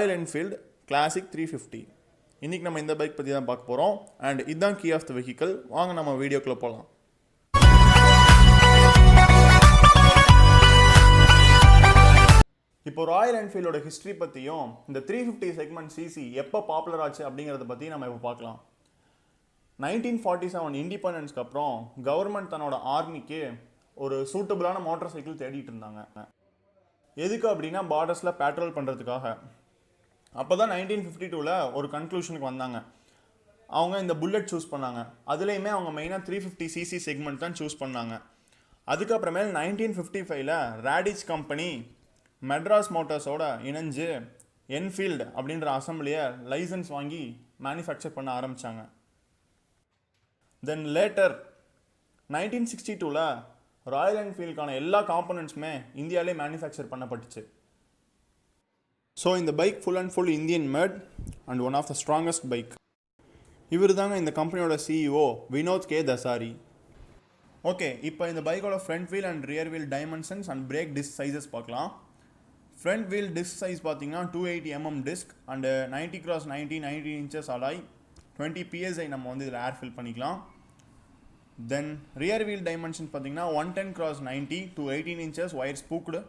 Royal Enfield classic 350. இன்றைக்கி நம்ம இந்த பைக் பற்றி தான் பார்க்க போகிறோம். அண்ட் இதுதான் கீ ஆஃப் த வெஹிக்கிள். வாங்க நம்ம வீடியோக்குள்ளே போகலாம். இப்போ ராயல் என்ஃபீல்டோட ஹிஸ்ட்ரி பற்றியும் இந்த 350 செக்மெண்ட் சிசி எப்போ பாப்புலர் ஆச்சு அப்படிங்கிறத பற்றி நம்ம இப்போ பார்க்கலாம். 1947 இண்டிபெண்டன்ஸ்க்கு அப்புறம் கவர்மெண்ட் தன்னோட ஆர்மிக்கு ஒரு சூட்டபிளான மோட்டார் சைக்கிள் தேடிட்டு இருந்தாங்க. எதுக்கு அப்படின்னா பார்டர்ஸில் பேட்ரோல் பண்ணுறதுக்காக. அப்போ தான் 1952 ஒரு கன்க்ளூஷனுக்கு வந்தாங்க. அவங்க இந்த புல்லட் சூஸ் பண்ணாங்க. அதுலேயுமே அவங்க மெயினாக 350 சிசி செக்மெண்ட் தான் சூஸ் பண்ணாங்க. அதுக்கப்புறமேல் 1955 ரேடிச் கம்பெனி மெட்ராஸ் மோட்டார்ஸோட இணைஞ்சு என்ஃபீல்டு அப்படின்ற அசம்பிளியை லைசன்ஸ் வாங்கி மேனுஃபேக்சர் பண்ண ஆரம்பித்தாங்க. தென் லேட்டர் 1962 ராயல் என்ஃபீல்டுக்கான எல்லா காம்பனன்ட்ஸுமே இந்தியாவிலே மேனுஃபேக்சர் பண்ணப்பட்டுச்சு. ஸோ இந்த bike full and full Indian made and one of the strongest bike. இவர் தாங்க இந்த கம்பெனியோட CEO Vinod K Dasari. Okay, இப்போ இந்த பைக்கோட front wheel and rear wheel dimensions and brake disc sizes பார்க்கலாம். ஃப்ரண்ட் வீல் டிஸ்க் சைஸ் பார்த்தீங்கன்னா 280 mm disc and 90x90 19 inches alloy, 20 PSI நம்ம வந்து இதில் ஏர் ஃபில் பண்ணிக்கலாம். தென் ரியர் வீல் டைமென்ஷன் பார்த்தீங்கன்னா 110x90 to 18 inches wire spoked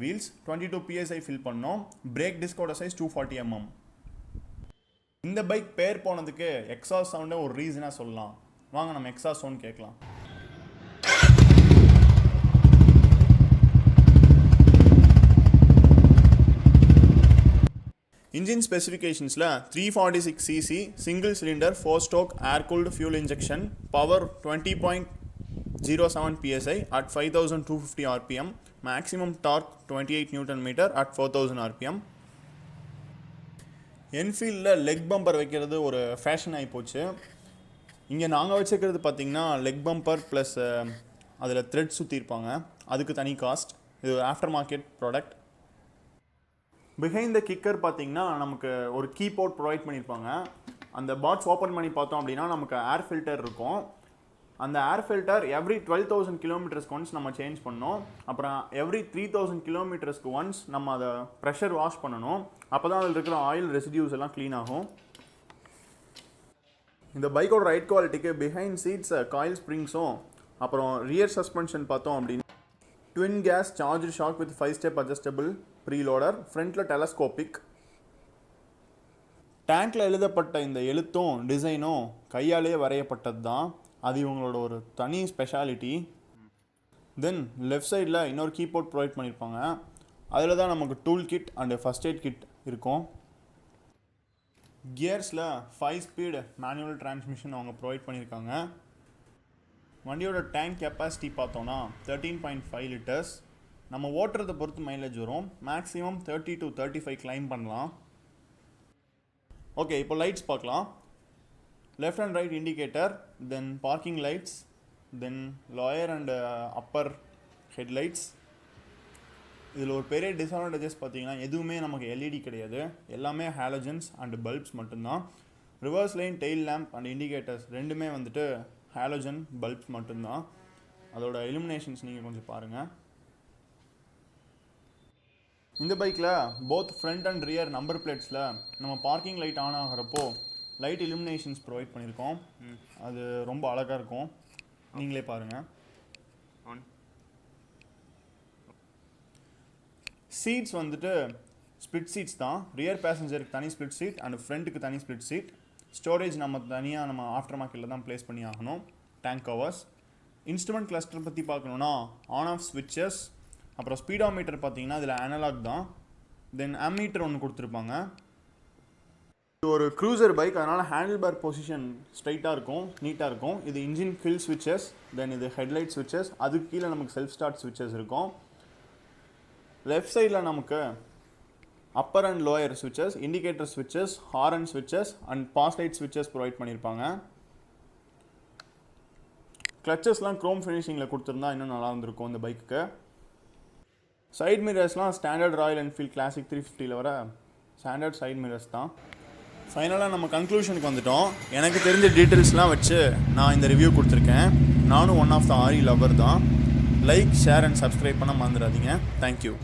wheels, 22 PSI fill பண்ணோம். Brake டிஸ்கோட size 240 mm. இந்த பைக் பேர் போனதுக்கு எக்ஸாஸ்ட் சவுண்டை ஒரு ரீசனாக சொல்லலாம். வாங்க நம்ம எக்ஸாஸ்ட் சவுண்ட் கேட்கலாம். இன்ஜின் ஸ்பெசிஃபிகேஷன்ஸில் 346cc single cylinder 4-stroke air cooled fuel injection, power 20.07 PSI at 5250 RPM, maximum torque 28 Nm at 4000 RPM. என்ஃபீல்டில் லெக் பம்பர் வைக்கிறது ஒரு ஃபேஷன் ஆகி போச்சு. இங்கே நாங்கள் வச்சுக்கிறது பார்த்திங்கன்னா லெக் பம்பர் ப்ளஸ் அதில் த்ரெட் சுற்றிருப்பாங்க. அதுக்கு தனி காஸ்ட். இது ஒரு after market product. Behind the kicker பார்த்தீங்கன்னா நமக்கு ஒரு கீபோர்ட் ப்ரொவைட் பண்ணியிருப்பாங்க. அந்த பாக்ஸ் ஓப்பன் பண்ணி பார்த்தோம் அப்படின்னா நமக்கு ஏர் ஃபில்டர் இருக்கும். அந்த ஏர் ஃபில்டர் எவ்ரி 12,000 கிலோமீட்டர்ஸ்க்கு ஒன்ஸ் நம்ம சேஞ்ச் பண்ணோம். அப்புறம் எவ்ரி 3,000 கிலோமீட்டர்ஸ்க்கு ஒன்ஸ் நம்ம அதை ப்ரெஷர் வாஷ் பண்ணணும். அப்போ தான் அதில் இருக்கிற ஆயில் ரெசிடியூஸ் எல்லாம் க்ளீன் ஆகும். இந்த பைக்கோட ரைட் குவாலிட்டிக்கு பிஹைண்ட் சீட்ஸ் காயில் ஸ்ப்ரிங்ஸும் அப்புறம் ரியர் சஸ்பென்ஷன் பார்த்தோம் அப்படின்னு twin gas charge shock with 5-step adjustable preloader, ஃப்ரண்ட்டில் டெலஸ்கோபிக். டேங்க்கில் எழுதப்பட்ட இந்த எழுத்தும் டிசைனும் கையாலே வரையப்பட்டது தான். அது இவங்களோட ஒரு தனி ஸ்பெஷாலிட்டி. தென் லெஃப்ட் சைடில் இன்னொரு கீபோர்ட் ப்ரொவைட் பண்ணியிருப்பாங்க. அதில் தான் நமக்கு tool kit and first aid kit இருக்கும். கியர்ஸில் 5 ஸ்பீடு மேனுவல் டிரான்ஸ்மிஷன் அவங்க ப்ரொவைட் பண்ணியிருக்காங்க. வண்டியோட டேங்க் கெப்பாசிட்டி பார்த்தோன்னா 13.5 liters. நம்ம ஓட்டுறதை பொறுத்து மைலேஜ் வரும். மேக்ஸிமம் 30 to 35 கிளைம் பண்ணலாம். ஓகே, இப்போ லைட்ஸ் பார்க்கலாம். Left and right indicator, then parking lights, then lower and upper headlights. இதில் ஒரு பெரிய டிஸ்அட்வான்டேஜஸ் பார்த்தீங்கன்னா எதுவுமே நமக்கு எல்இடி கிடையாது. எல்லாமே ஹாலஜன்ஸ் அண்ட் பல்ப்ஸ் மட்டும்தான். Reverse line, tail lamp and indicators ரெண்டுமே வந்துட்டு ஹாலோஜன் பல்ப்ஸ் மட்டும்தான். அதோட இலுமினேஷன்ஸ் நீங்கள் கொஞ்சம் பாருங்கள். இந்த பைக்கில் both front and rear number பிளேட்ஸில் நம்ம பார்க்கிங் லைட் ஆன் ஆகிறப்போ லைட் இலுமினேஷன்ஸ் ப்ரொவைட் பண்ணியிருக்கோம். அது ரொம்ப அழகாக இருக்கும். நீங்களே பாருங்கள். சீட்ஸ் வந்துட்டு ஸ்பிளிட் சீட்ஸ் தான். ரியர் பேசஞ்சருக்கு தனி ஸ்பிளிட் சீட் அண்ட் ஃப்ரண்ட்டுக்கு தனி ஸ்பிளிட் சீட். ஸ்டோரேஜ் நம்ம தனியாக நம்ம ஆஃப்டர் மார்க்கெட்டில் தான் ப்ளேஸ் பண்ணி ஆகணும். Tank covers. இன்ஸ்ட்ருமெண்ட் கிளஸ்டர் பற்றி பார்க்கணுன்னா ஆன் ஆஃப் ஸ்விட்சஸ், அப்புறம் ஸ்பீடோமீட்டர் பார்த்தீங்கன்னா இதில் அனலாக் தான். தென் அம்மீட்டர் ஒன்று கொடுத்துருப்பாங்க. இது ஒரு க்ரூசர் பைக், அதனால் ஹேண்டில் பார் பொசிஷன் ஸ்ட்ரைட்டாக இருக்கும், நீட்டாக இருக்கும். இது இன்ஜின் கில் ஸ்விட்சஸ், தென் இது ஹெட்லைட் ஸ்விட்சஸ். அதுக்கு கீழே நமக்கு செல்ஃப் ஸ்டார்ட் ஸ்விட்சஸ் இருக்கும். லெஃப்ட் சைடில் நமக்கு upper and lower ஸ்விட்சஸ், indicator ஸ்விட்சஸ், horn ஸ்விட்சஸ் and pass light ஸ்விட்சஸ் provide பண்ணியிருப்பாங்க. கிளச்சஸ்லாம் க்ரோம் ஃபினிஷிங்கில் கொடுத்துருந்தா இன்னும் நல்லா இருந்திருக்கும் இந்த பைக்குக்கு. சைட் மிரர்ஸ்லாம் ஸ்டாண்டர்ட் ராயல் என்ஃபீல்ட் கிளாசிக் 350 வர ஸ்டாண்டர்ட் சைட் மிரர்ஸ் தான். ஃபைனலாக நம்ம கன்க்ளூஷனுக்கு வந்துட்டோம். எனக்கு தெரிஞ்ச டீட்டெயில்ஸ்லாம் வச்சு நான் இந்த ரிவ்யூ கொடுத்துருக்கேன். நானும் ஒன் ஆஃப் த ஆரி லவர் தான். லைக், ஷேர் அண்ட் சப்ஸ்கிரைப் பண்ண மறந்துடாதீங்க. தேங்க்யூ.